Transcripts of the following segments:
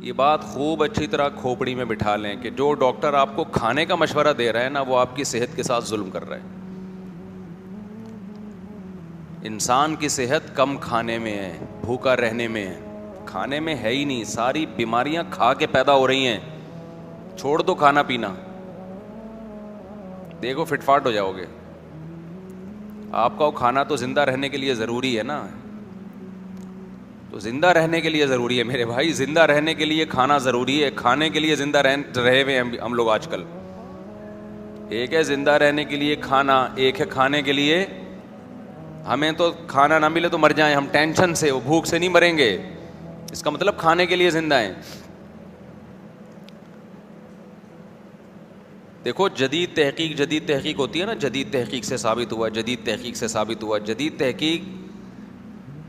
یہ بات خوب اچھی طرح کھوپڑی میں بٹھا لیں کہ جو ڈاکٹر آپ کو کھانے کا مشورہ دے رہا ہے نا وہ آپ کی صحت کے ساتھ ظلم کر رہا ہے. انسان کی صحت کم کھانے میں ہے, بھوکا رہنے میں ہے, کھانے میں ہے ہی نہیں. ساری بیماریاں کھا کے پیدا ہو رہی ہیں. چھوڑ دو کھانا پینا, دیکھو فٹ فاٹ ہو جاؤ گے. آپ کا وہ کھانا تو زندہ رہنے کے لیے ضروری ہے نا, تو زندہ رہنے کے لیے ضروری ہے میرے بھائی, زندہ رہنے کے لیے کھانا ضروری ہے. کھانے کے لیے زندہ رہے ہوئے ہم لوگ آج کل. ایک ہے زندہ رہنے کے لیے کھانا, ایک ہے کھانے کے لیے. ہمیں تو کھانا نہ ملے تو مر جائیں ہم ٹینشن سے, وہ بھوک سے نہیں مریں گے. اس کا مطلب کھانے کے لیے زندہ ہیں. دیکھو جدید تحقیق ہوتی ہے نا, جدید تحقیق سے ثابت ہوا, جدید تحقیق سے ثابت ہوا. جدید تحقیق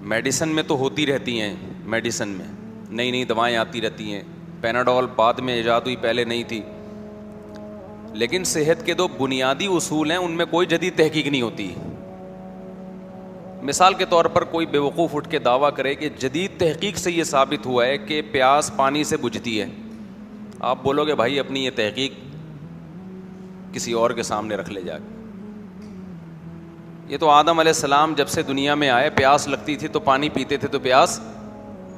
میڈیسن میں تو ہوتی رہتی ہیں, میڈیسن میں نئی نئی دوائیں آتی رہتی ہیں. پیناڈول بعد میں ایجاد ہوئی, پہلے نہیں تھی. لیکن صحت کے دو بنیادی اصول ہیں, ان میں کوئی جدید تحقیق نہیں ہوتی. مثال کے طور پر کوئی بیوقوف اٹھ کے دعویٰ کرے کہ جدید تحقیق سے یہ ثابت ہوا ہے کہ پیاس پانی سے بجھتی ہے. آپ بولو گے بھائی اپنی یہ تحقیق کسی اور کے سامنے رکھ لے جا کے. یہ تو آدم علیہ السلام جب سے دنیا میں آئے پیاس لگتی تھی تو پانی پیتے تھے تو پیاس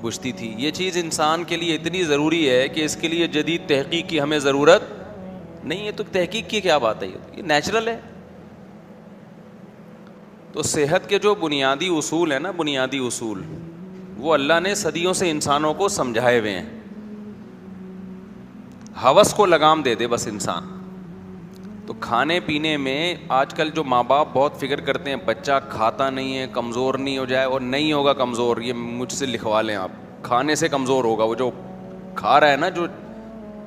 بجھتی تھی. یہ چیز انسان کے لیے اتنی ضروری ہے کہ اس کے لیے جدید تحقیق کی ہمیں ضرورت نہیں ہے. تو تحقیق کی کیا بات ہے, یہ نیچرل ہے. تو صحت کے جو بنیادی اصول ہیں نا, بنیادی اصول, وہ اللہ نے صدیوں سے انسانوں کو سمجھائے ہوئے ہیں. ہوس کو لگام دے دے بس انسان. تو کھانے پینے میں آج کل جو ماں باپ بہت فکر کرتے ہیں بچہ کھاتا نہیں ہے کمزور نہیں ہو جائے, اور نہیں ہوگا کمزور, یہ مجھ سے لکھوا لیں آپ, کھانے سے کمزور ہوگا. وہ جو کھا رہا ہے نا, جو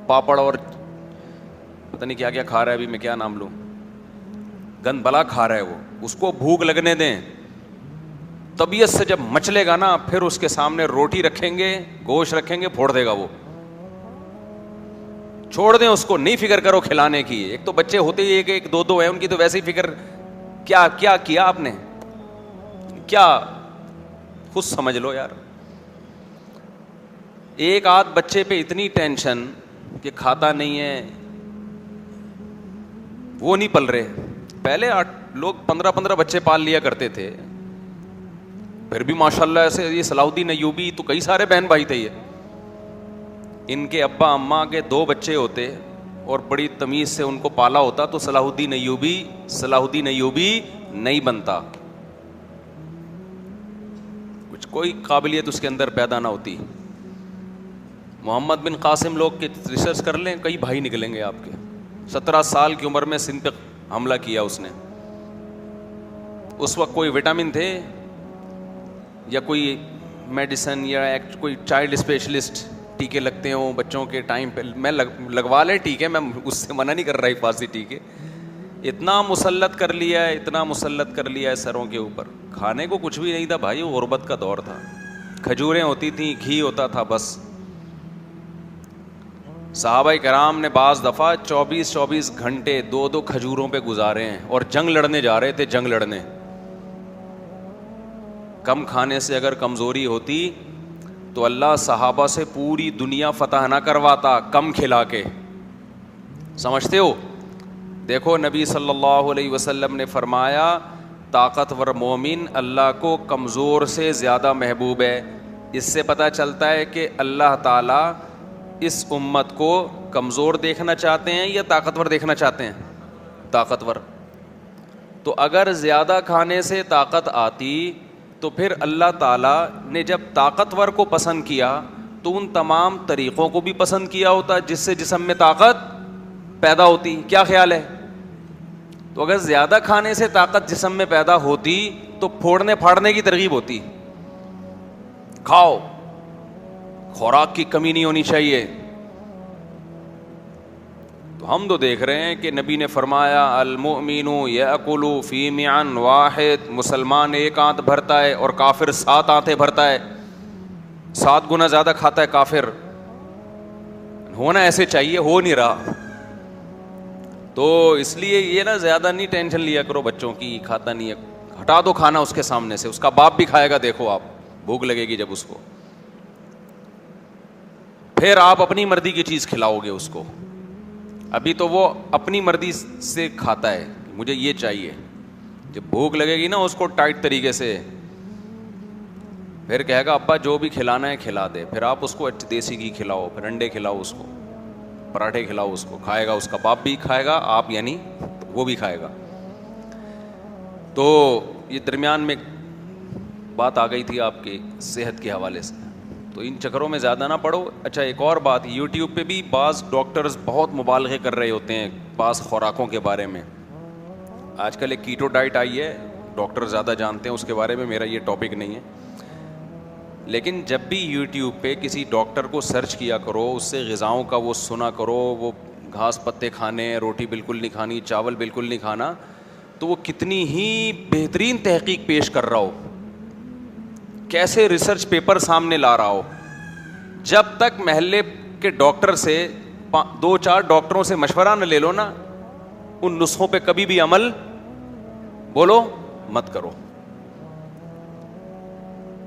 پاپڑ اور پتہ نہیں کیا کیا کھا رہا ہے, ابھی میں کیا نام لوں, گند بلا کھا رہا ہے وہ, اس کو بھوک لگنے دیں. طبیعت سے جب مچلے گا نا, پھر اس کے سامنے روٹی رکھیں گے, گوشت رکھیں گے, پھوڑ دے گا وہ. چھوڑ دیں اس کو, نہیں فکر کرو کھلانے کی. ایک تو بچے ہوتے ہی ایک دو ہیں, ان کی تو ویسے ہی فکر. کیا کیا کیا آپ نے, کیا خود سمجھ لو یار. ایک آدھ بچے پہ اتنی ٹینشن کہ کھاتا نہیں ہے, وہ نہیں پل رہے. پہلے لوگ 15 بچے پال لیا کرتے تھے, پھر بھی ماشاءاللہ ایسے. یہ صلاح الدین ایوبی تو کئی سارے بہن بھائی تھے. یہ ان کے ابا اماں کے 2 بچے ہوتے اور بڑی تمیز سے ان کو پالا ہوتا تو صلاح الدین ایوبی نہیں بنتا. کچھ کوئی قابلیت اس کے اندر پیدا نہ ہوتی. محمد بن قاسم لوگ کے ریسرچ کر لیں, کئی بھائی نکلیں گے آپ کے. 17 سال کی عمر میں سندھ پہ حملہ کیا اس نے. اس وقت کوئی وٹامن تھے یا کوئی میڈیسن یا کوئی چائلڈ اسپیشلسٹ, ٹیکے لگتے ہوں بچوں کے ٹائم پہ, میں لگوا لے ٹھیک ہے, میں اس سے منع نہیں کر رہا حفاظتی ٹیکے. اتنا مسلط کر لیا ہے سروں کے اوپر. کھانے کو کچھ بھی نہیں تھا بھائی, وہ غربت کا دور تھا. کھجوریں ہوتی تھیں, گھی ہوتا تھا بس. صحابہ کرام نے بعض دفعہ 24 گھنٹے 2 کھجوروں پہ گزارے ہیں, اور جنگ لڑنے جا رہے تھے, جنگ لڑنے. کم کھانے سے اگر کمزوری ہوتی تو اللہ صحابہ سے پوری دنیا فتح نہ کرواتا کم کھلا کے. سمجھتے ہو؟ دیکھو نبی صلی اللہ علیہ وسلم نے فرمایا طاقتور مومن اللہ کو کمزور سے زیادہ محبوب ہے. اس سے پتہ چلتا ہے کہ اللہ تعالیٰ اس امت کو کمزور دیکھنا چاہتے ہیں یا طاقتور دیکھنا چاہتے ہیں؟ طاقتور. تو اگر زیادہ کھانے سے طاقت آتی تو پھر اللہ تعالیٰ نے جب طاقتور کو پسند کیا تو ان تمام طریقوں کو بھی پسند کیا ہوتا جس سے جسم میں طاقت پیدا ہوتی. کیا خیال ہے؟ تو اگر زیادہ کھانے سے طاقت جسم میں پیدا ہوتی تو پھوڑنے پھاڑنے کی ترغیب ہوتی. کھاؤ, خوراک کی کمی نہیں ہونی چاہیے. تو ہم تو دیکھ رہے ہیں کہ نبی نے فرمایا المؤمن یأکل فی معن واحد, مسلمان 1 آنت بھرتا ہے اور کافر 7 آنتیں بھرتا ہے. 7 گنا زیادہ کھاتا ہے کافر. ہونا ایسے چاہیے, ہو نہیں رہا. تو اس لیے یہ نا زیادہ نہیں ٹینشن لیا کرو بچوں کی, کھاتا نہیں ہے, ہٹا دو کھانا اس کے سامنے سے. اس کا باپ بھی کھائے گا, دیکھو آپ, بھوک لگے گی جب اس کو. پھر آپ اپنی مرضی کی چیز کھلاؤ گے اس کو. ابھی تو وہ اپنی مرضی سے کھاتا ہے, مجھے یہ چاہیے. جب بھوک لگے گی نا اس کو ٹائٹ طریقے سے, پھر کہے گا ابا جو بھی کھلانا ہے کھلا دے. پھر آپ اس کو دیسی گھی کھلاؤ, پھر انڈے کھلاؤ اس کو, پراٹھے کھلاؤ اس کو, کھائے گا, اس کا باپ بھی کھائے گا, آپ یعنی وہ بھی کھائے گا. تو یہ درمیان میں بات آ گئی تھی آپ کی صحت کے حوالے سے, تو ان چکروں میں زیادہ نہ پڑو. اچھا ایک اور بات, یوٹیوب پہ بھی بعض ڈاکٹرز بہت مبالغے کر رہے ہوتے ہیں بعض خوراکوں کے بارے میں. آج کل ایک کیٹو ڈائٹ آئی ہے, ڈاکٹر زیادہ جانتے ہیں اس کے بارے میں, میرا یہ ٹاپک نہیں ہے. لیکن جب بھی یوٹیوب پہ کسی ڈاکٹر کو سرچ کیا کرو, اس سے غذاؤں کا وہ سنا کرو, وہ گھاس پتے کھانے, روٹی بالکل نہیں کھانی, چاول بالکل نہیں کھانا, تو وہ کتنی ہی بہترین تحقیق پیش کر رہا ہو, کیسے ریسرچ پیپر سامنے لا رہا ہو. جب تک محلے کے ڈاکٹر سے 2-4 ڈاکٹروں سے مشورہ نہ لے لو نا, ان نسخوں پہ کبھی بھی عمل بولو مت کرو.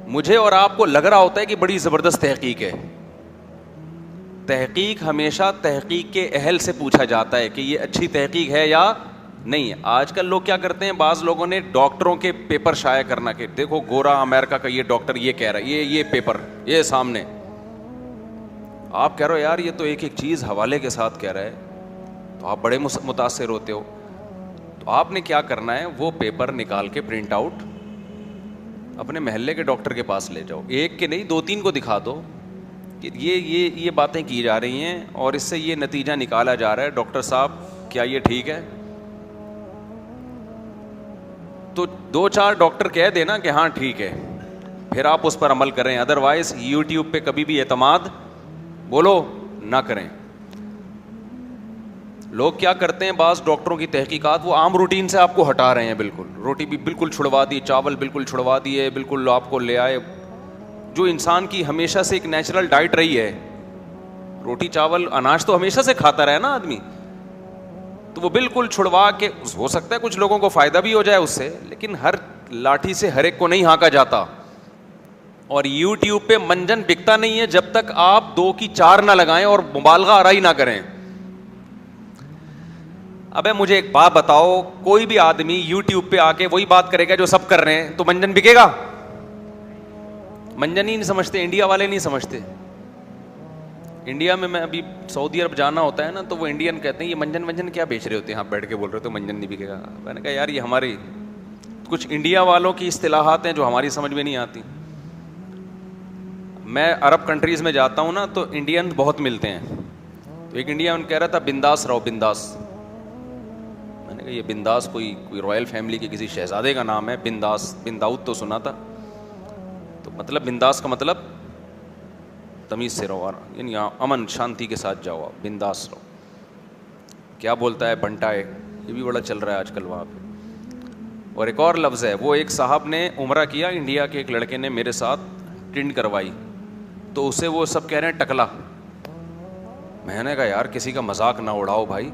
مجھے اور آپ کو لگ رہا ہوتا ہے کہ بڑی زبردست تحقیق ہے. تحقیق ہمیشہ تحقیق کے اہل سے پوچھا جاتا ہے کہ یہ اچھی تحقیق ہے یا نہیں. آج کل لوگ کیا کرتے ہیں, بعض لوگوں نے ڈاکٹروں کے پیپر شائع کرنا کہ دیکھو گورا امریکہ کا یہ ڈاکٹر یہ کہہ رہا ہے, یہ پیپر یہ سامنے. آپ کہہ رہے ہو یار یہ تو ایک ایک چیز حوالے کے ساتھ کہہ رہا ہے, تو آپ بڑے متاثر ہوتے ہو. تو آپ نے کیا کرنا ہے, وہ پیپر نکال کے پرنٹ آؤٹ اپنے محلے کے ڈاکٹر کے پاس لے جاؤ, ایک کے نہیں 2-3 کو دکھا دو کہ یہ باتیں کی جا رہی ہیں اور اس سے یہ نتیجہ نکالا جا رہا ہے, ڈاکٹر صاحب کیا یہ ٹھیک ہے؟ تو 2-4 ڈاکٹر کہہ دینا کہ ہاں ٹھیک ہے, پھر آپ اس پر عمل کریں. ادروائز یوٹیوب پہ کبھی بھی اعتماد بولو نہ کریں. لوگ کیا کرتے ہیں, بعض ڈاکٹروں کی تحقیقات وہ عام روٹین سے آپ کو ہٹا رہے ہیں, بالکل روٹی بھی بالکل چھڑوا دی, چاول بالکل چھڑوا دیے, بالکل آپ کو لے آئے جو انسان کی ہمیشہ سے ایک نیچرل ڈائٹ رہی ہے. روٹی چاول اناج تو ہمیشہ سے کھاتا رہا نا آدمی, تو وہ بالکل چھڑوا کے, ہو سکتا ہے کچھ لوگوں کو فائدہ بھی ہو جائے اس سے, لیکن ہر لاٹھی سے ہر ایک کو نہیں ہانکا جاتا. اور یوٹیوب پہ منجن بکتا نہیں ہے جب تک آپ 2 کی 4 نہ لگائیں اور مبالغہ آرائی نہ کریں. ابے مجھے ایک بات بتاؤ, کوئی بھی آدمی یوٹیوب پہ آ کے وہی بات کرے گا جو سب کر رہے ہیں, تو منجن بکے گا؟ منجن ہی نہیں سمجھتے, انڈیا والے نہیں سمجھتے. انڈیا میں ابھی سعودی عرب جانا ہوتا ہے نا, تو وہ انڈین کہتے ہیں یہ منجن کیا بیچ رہے ہوتے ہیں, آپ بیٹھ کے بول رہے ہو تو منجن نہیں بکے گا. میں نے کہا یار یہ ہماری کچھ انڈیا والوں کی اصطلاحات ہیں جو ہماری سمجھ میں نہیں آتی. میں عرب کنٹریز میں جاتا ہوں نا, تو انڈین بہت ملتے ہیں. تو ایک انڈین کہہ رہا تھا بنداس رہو, بنداس. میں نے کہا یہ بنداس کوئی رائل فیملی کے کسی شہزادے کا نام ہے, بنداس, بن داؤد تو سنا تھا. تو مطلب بنداس کا مطلب تمیز سے رہو, یعنی امن شانتی کے ساتھ جاؤ, آپ بنداس رہو. کیا بولتا ہے بنٹا ہے, یہ بھی بڑا چل رہا ہے آج کل وہاں پہ. اور ایک اور لفظ ہے, وہ ایک صاحب نے عمرہ کیا, انڈیا کے ایک لڑکے نے میرے ساتھ ٹنڈ کروائی, تو اسے وہ سب کہہ رہے ہیں ٹکلا. میں نے کہا یار کسی کا مذاق نہ اڑاؤ بھائی.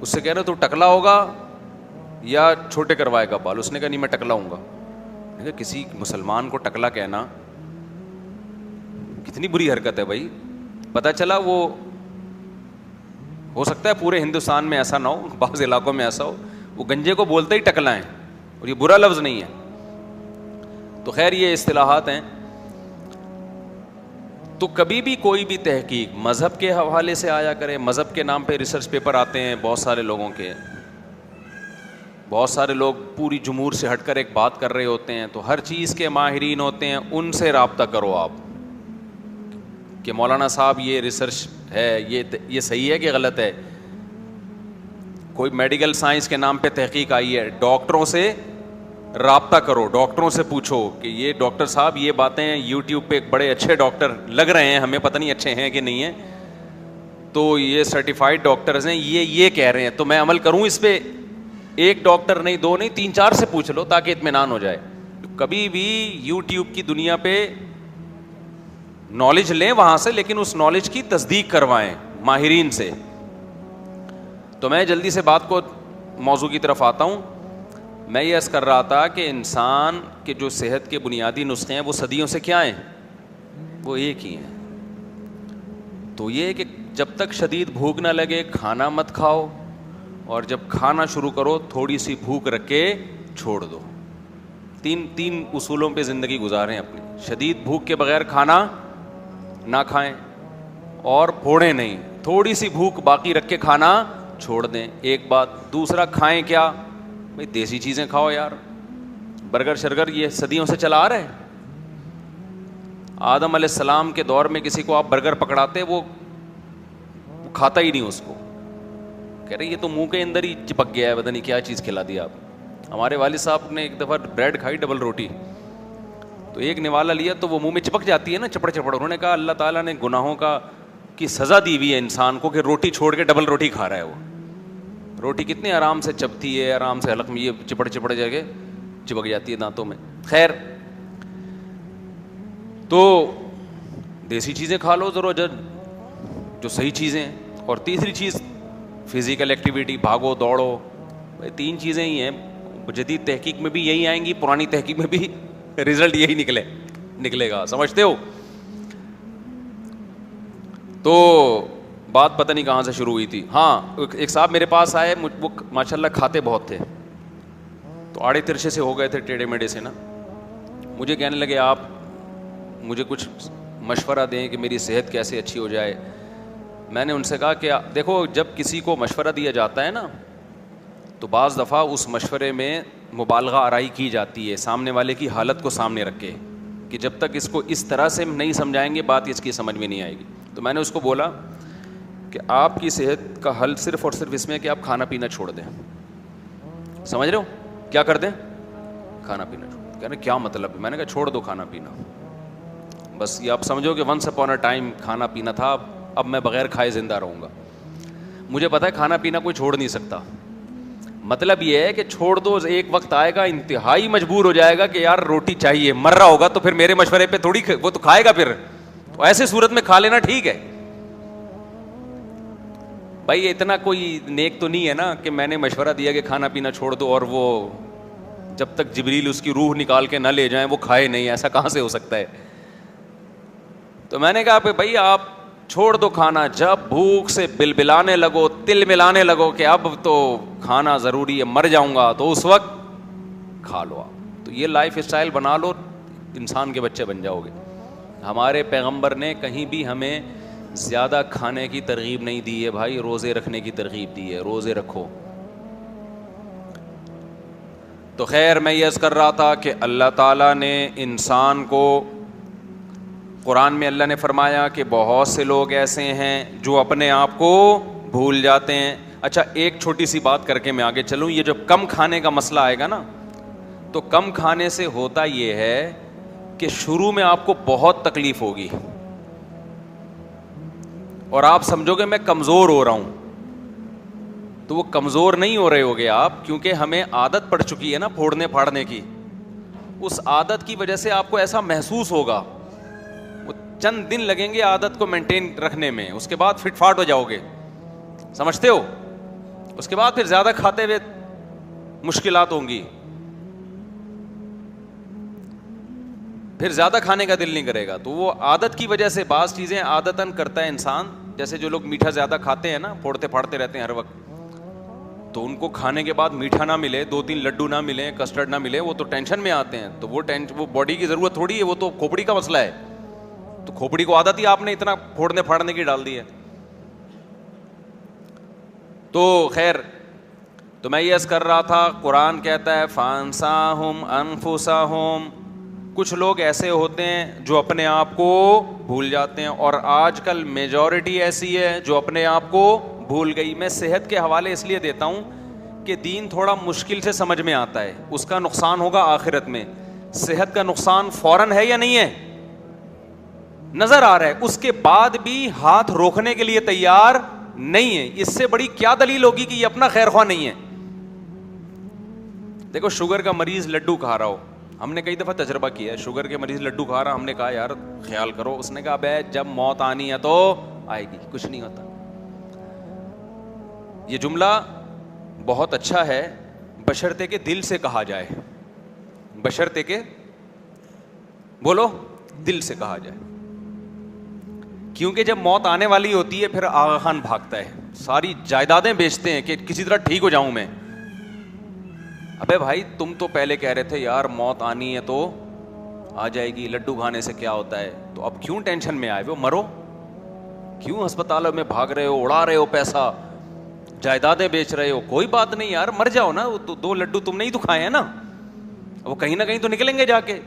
اس سے کہہ رہے تو ٹکلا ہوگا یا چھوٹے کروائے گا بال. اس نے کہا نہیں میں ٹکلا ہوں گا. میں نے کہا کسی مسلمان کو ٹکلا کہنا کتنی بری حرکت ہے بھائی. پتہ چلا وہ ہو سکتا ہے پورے ہندوستان میں ایسا نہ ہو, بعض علاقوں میں ایسا ہو, وہ گنجے کو بولتے ہی ٹکلا ہیں, اور یہ برا لفظ نہیں ہے. تو خیر یہ اصطلاحات ہیں. تو کبھی بھی کوئی بھی تحقیق مذہب کے حوالے سے آیا کرے. مذہب کے نام پہ ریسرچ پیپر آتے ہیں بہت سارے لوگوں کے, بہت سارے لوگ پوری جمہور سے ہٹ کر ایک بات کر رہے ہوتے ہیں, تو ہر چیز کے ماہرین ہوتے ہیں, ان سے رابطہ کرو آپ کہ مولانا صاحب یہ ریسرچ ہے, یہ صحیح ہے کہ غلط ہے. کوئی میڈیکل سائنس کے نام پہ تحقیق آئی ہے, ڈاکٹروں سے رابطہ کرو, ڈاکٹروں سے پوچھو کہ یہ ڈاکٹر صاحب یہ باتیں یوٹیوب پہ ایک بڑے اچھے ڈاکٹر لگ رہے ہیں, ہمیں پتہ نہیں اچھے ہیں کہ نہیں ہیں, تو یہ سرٹیفائڈ ڈاکٹرز ہیں, یہ کہہ رہے ہیں, تو میں عمل کروں اس پہ. ایک ڈاکٹر نہیں, 2 نہیں, 3-4 سے پوچھ لو تاکہ اطمینان ہو جائے. کبھی بھی یوٹیوب کی دنیا پہ نالج لیں وہاں سے, لیکن اس نالج کی تصدیق کروائیں ماہرین سے. تو میں جلدی سے بات کو موضوع کی طرف آتا ہوں. میں یہ عرض کر رہا تھا کہ انسان کے جو صحت کے بنیادی نسخے ہیں وہ صدیوں سے کیا ہیں, وہ ایک ہی ہیں. تو یہ کہ جب تک شدید بھوک نہ لگے کھانا مت کھاؤ, اور جب کھانا شروع کرو تھوڑی سی بھوک رکھ کے چھوڑ دو. تین اصولوں پہ زندگی گزاریں اپنی. شدید بھوک کے بغیر کھانا نہ کھائیں, اور پھوڑیں نہیں, تھوڑی سی بھوک باقی رکھ کے کھانا چھوڑ دیں. ایک بات. دوسرا, کھائیں کیا بھائی؟ دیسی چیزیں کھاؤ یار. برگر شرگر یہ صدیوں سے چلا آ رہا ہے. آدم علیہ السلام کے دور میں کسی کو آپ برگر پکڑاتے وہ کھاتا ہی نہیں اس کو, کہہ رہے یہ تو منہ کے اندر ہی چپک گیا ہے, پتہ نہیں کیا چیز کھلا دیا آپ. ہمارے والد صاحب نے ایک دفعہ بریڈ کھائی, ڈبل روٹی, تو ایک نوالا لیا تو وہ منہ میں چپک جاتی ہے نا, چپڑ چپڑ. انہوں نے کہا اللہ تعالیٰ نے گناہوں کی سزا دی ہوئی ہے انسان کو کہ روٹی چھوڑ کے ڈبل روٹی کھا رہا ہے. وہ روٹی کتنے آرام سے چپتی ہے, آرام سے حلق میں, یہ چپڑ چپڑ جا کے چپک جاتی ہے دانتوں میں. خیر, تو دیسی چیزیں کھا لو ضرور جو صحیح چیزیں. اور تیسری چیز فزیکل ایکٹیویٹی, بھاگو دوڑو. بھائی 3 چیزیں ہی ہیں, جدید تحقیق میں بھی یہی آئیں گی, پرانی تحقیق میں بھی رزلٹ یہی نکلے گا, سمجھتے ہو. تو بات پتہ نہیں کہاں سے شروع ہوئی تھی. ہاں, ایک صاحب میرے پاس آئے, وہ ماشاء اللہ کھاتے بہت تھے, تو آڑے ترچے سے ہو گئے تھے, ٹیڑھے میڑھے سے نا. مجھے کہنے لگے آپ مجھے کچھ مشورہ دیں کہ میری صحت کیسے اچھی ہو جائے. میں نے ان سے کہا کہ دیکھو, جب کسی کو مشورہ دیا جاتا ہے نا, تو بعض دفعہ اس مشورے میں مبالغہ آرائی کی جاتی ہے سامنے والے کی حالت کو سامنے رکھ کے, کہ جب تک اس کو اس طرح سے نہیں سمجھائیں گے بات اس کی سمجھ میں نہیں آئے گی. تو میں نے اس کو بولا کہ آپ کی صحت کا حل صرف اور صرف اس میں کہ آپ کھانا پینا چھوڑ دیں. سمجھ رہے ہو, کیا کر دیں؟ کھانا پینا چھوڑ دیں. کہہ رہے کیا مطلب؟ میں نے کہا چھوڑ دو کھانا پینا, بس یہ آپ سمجھو کہ ونس اپون اے ٹائم کھانا پینا تھا, اب میں بغیر کھائے زندہ رہوں گا. مجھے پتا ہے کھانا پینا کوئی چھوڑ نہیں سکتا. مطلب یہ ہے کہ چھوڑ دو, ایک وقت آئے گا انتہائی مجبور ہو جائے گا کہ یار روٹی چاہیے, مر رہا ہوگا, تو پھر میرے مشورے پہ تھوڑی وہ تو کھائے گا. پھر ایسے صورت میں کھا لینا ٹھیک ہے. بھائی اتنا کوئی نیک تو نہیں ہے نا کہ میں نے مشورہ دیا کہ کھانا پینا چھوڑ دو اور وہ جب تک جبریل اس کی روح نکال کے نہ لے جائیں وہ کھائے نہیں. ایسا کہاں سے ہو سکتا ہے؟ تو میں نے کہا بھائی آپ چھوڑ دو کھانا, جب بھوک سے بلبلانے لگو, تل ملانے لگو کہ اب تو کھانا ضروری ہے, مر جاؤں گا, تو اس وقت کھا لو آپ. تو یہ لائف اسٹائل بنا لو, انسان کے بچے بن جاؤ گے. ہمارے پیغمبر نے کہیں بھی ہمیں زیادہ کھانے کی ترغیب نہیں دی ہے بھائی, روزے رکھنے کی ترغیب دی ہے, روزے رکھو. تو خیر, میں یہ عرض کر رہا تھا کہ اللہ تعالیٰ نے انسان کو قرآن میں اللہ نے فرمایا کہ بہت سے لوگ ایسے ہیں جو اپنے آپ کو بھول جاتے ہیں. اچھا, ایک چھوٹی سی بات کر کے میں آگے چلوں. یہ جو کم کھانے کا مسئلہ آئے گا نا, تو کم کھانے سے ہوتا یہ ہے کہ شروع میں آپ کو بہت تکلیف ہوگی اور آپ سمجھو گے میں کمزور ہو رہا ہوں. تو وہ کمزور نہیں ہو رہے ہوگے آپ, کیونکہ ہمیں عادت پڑ چکی ہے نا پھوڑنے پھاڑنے کی. اس عادت کی وجہ سے آپ کو ایسا محسوس ہوگا. وہ چند دن لگیں گے عادت کو مینٹین رکھنے میں, اس کے بعد فٹ فاٹ ہو جاؤ گے, سمجھتے ہو. اس کے بعد پھر زیادہ کھاتے ہوئے مشکلات ہوں گی, پھر زیادہ کھانے کا دل نہیں کرے گا. تو وہ عادت کی وجہ سے بعض چیزیں عادتاً کرتا ہے انسان. جیسے جو لوگ میٹھا زیادہ کھاتے ہیں نا, پھوڑتے پھاڑتے رہتے ہیں ہر وقت, تو ان کو کھانے کے بعد میٹھا نہ ملے, 2-3 لڈو نہ ملے, کسٹرڈ نہ ملے, وہ تو ٹینشن میں آتے ہیں. تو وہ باڈی کی ضرورت تھوڑی ہے, وہ تو کھوپڑی کا مسئلہ ہے. تو کھوپڑی کو عادت ہی آپ نے اتنا پھوڑنے پھاڑنے کی ڈال دی ہے. تو خیر, تو میں یہ عرض کر رہا تھا, قرآن کہتا ہے فانساہم انفسہم, کچھ لوگ ایسے ہوتے ہیں جو اپنے آپ کو بھول جاتے ہیں, اور آج کل میجورٹی ایسی ہے جو اپنے آپ کو بھول گئی. میں صحت کے حوالے اس لیے دیتا ہوں کہ دین تھوڑا مشکل سے سمجھ میں آتا ہے, اس کا نقصان ہوگا آخرت میں. صحت کا نقصان فوراً ہے یا نہیں ہے؟ نظر آ رہا ہے. اس کے بعد بھی ہاتھ روکنے کے لیے تیار نہیں ہے. اس سے بڑی کیا دلیل ہوگی کہ یہ اپنا خیر خواہ نہیں ہے؟ دیکھو, شوگر کا مریض لڈو کھا رہا ہو, ہم نے کئی دفعہ تجربہ کیا ہے, شوگر کے مریض لڈو کھا رہا, ہم نے کہا یار خیال کرو. اس نے کہا بے جب موت آنی ہے تو آئے گی, کچھ نہیں ہوتا. یہ جملہ بہت اچھا ہے, بشرطے کہ دل سے کہا جائے, بشرطے کہ بولو دل سے کہا جائے. کیونکہ جب موت آنے والی ہوتی ہے پھر آغا خان بھاگتا ہے, ساری جائیدادیں بیچتے ہیں کہ کسی طرح ٹھیک ہو جاؤں میں. ابے بھائی تم تو پہلے کہہ رہے تھے یار موت آنی ہے تو آ جائے گی, لڈو کھانے سے کیا ہوتا ہے, تو اب کیوں ٹینشن میں آئے ہو, مرو, کیوں ہسپتالوں میں بھاگ رہے ہو, اڑا رہے ہو پیسہ, جائیدادیں بیچ رہے ہو, کوئی بات نہیں یار, مر جاؤ نا, وہ دو لڈو تم نے ہی تو کھائے ہیں نا, وہ کہیں نہ کہیں تو نکلیں گے جا کے.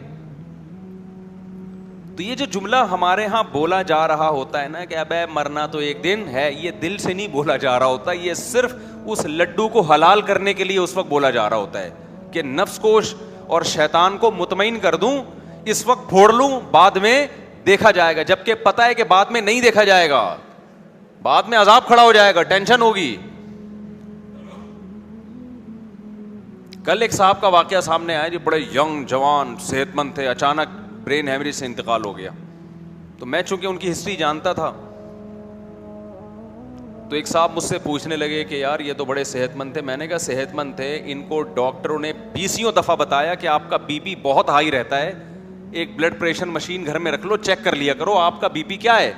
تو یہ جو جملہ ہمارے ہاں بولا جا رہا ہوتا ہے نا کہ اب مرنا تو ایک دن ہے, یہ دل سے نہیں بولا جا رہا ہوتا, یہ صرف اس لڈو کو حلال کرنے کے لیے اس وقت بولا جا رہا ہوتا ہے کہ نفس کو اور شیطان کو مطمئن کر دوں, اس وقت پھوڑ لوں, بعد میں دیکھا جائے گا, جبکہ پتا ہے کہ بعد میں نہیں دیکھا جائے گا, بعد میں عذاب کھڑا ہو جائے گا, ٹینشن ہوگی. کل ایک صاحب کا واقعہ سامنے آیا جو بڑے ینگ جوان صحت مند تھے, اچانک برین ہیمریج سے انتقال ہو گیا. تو میں چونکہ ان کی ہسٹری جانتا تھا تو ایک صاحب مجھ سے پوچھنے لگے کہ یار یہ تو بڑے صحت مند تھے. میں نے کہا صحت مند تھے, ان کو ڈاکٹروں نے 20 دفعہ بتایا کہ آپ کا بی پی بہت ہائی رہتا ہے, ایک بلڈ پریشر مشین گھر میں رکھ لو, چیک کر لیا کرو آپ کا بی پی کیا ہے.